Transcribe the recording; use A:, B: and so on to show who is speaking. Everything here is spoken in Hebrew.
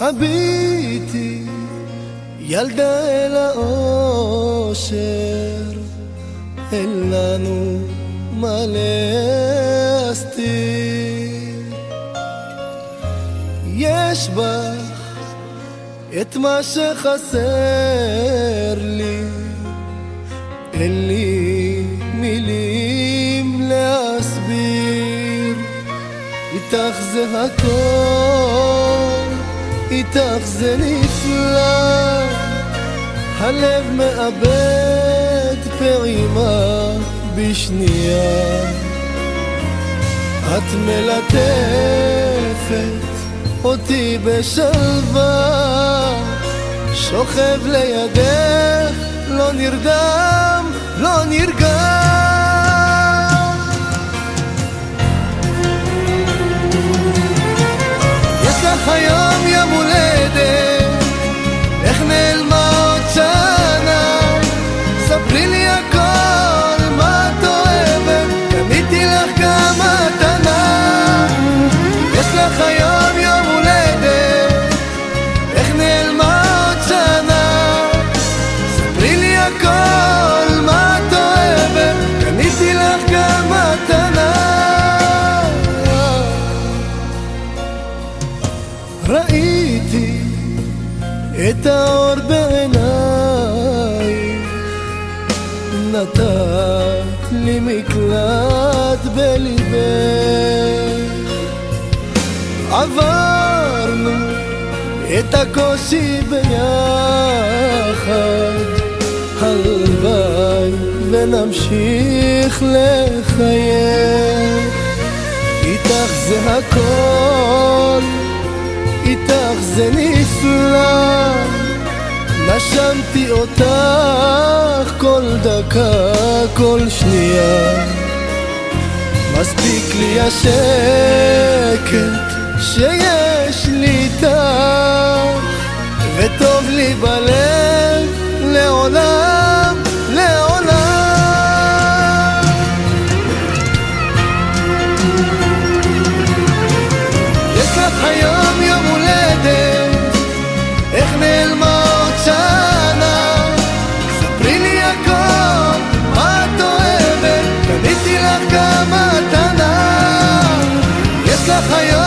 A: הביטי ילדה אל האושר, אין לנו מה להסתיר. יש בך את מה שחסר לי, אין לי מילים להסביר. איתך זה הכל, איתך זה נפלא, הלב מאבד פעימה בשנייה. את מלטפת אותי בשלווה, שוכב לידך, לא נרדם, לא נרגע. יש לך היום יום הולדת, איך נעלמה עוד שנה? ספרי לי הכל, מה את אוהבת, קניתי לך גם מתנה. יש לך היום יום הולדת, איך נעלמה עוד שנה? ספרי לי הכל, מה את אוהבת, קניתי לך גם מתנה. ראיתי את האור בעינייך, נתת לי מקלט בליבך. עברנו את הקושי ביחד, הלוואי ונמשיך לחייך. איתך זה הכל, איתך זה נפלא, נשמתי אותך כל דקה, כל שנייה. מספיק לי השקט שיש לי איתך, וטוב לי בלב לעולם, לעולם. יש לך היום יום הולדת, איך נעלמה עוד שנה? ספרי לי הכל, מה את אוהבת, קניתי לך גם מתנה. יש לך היום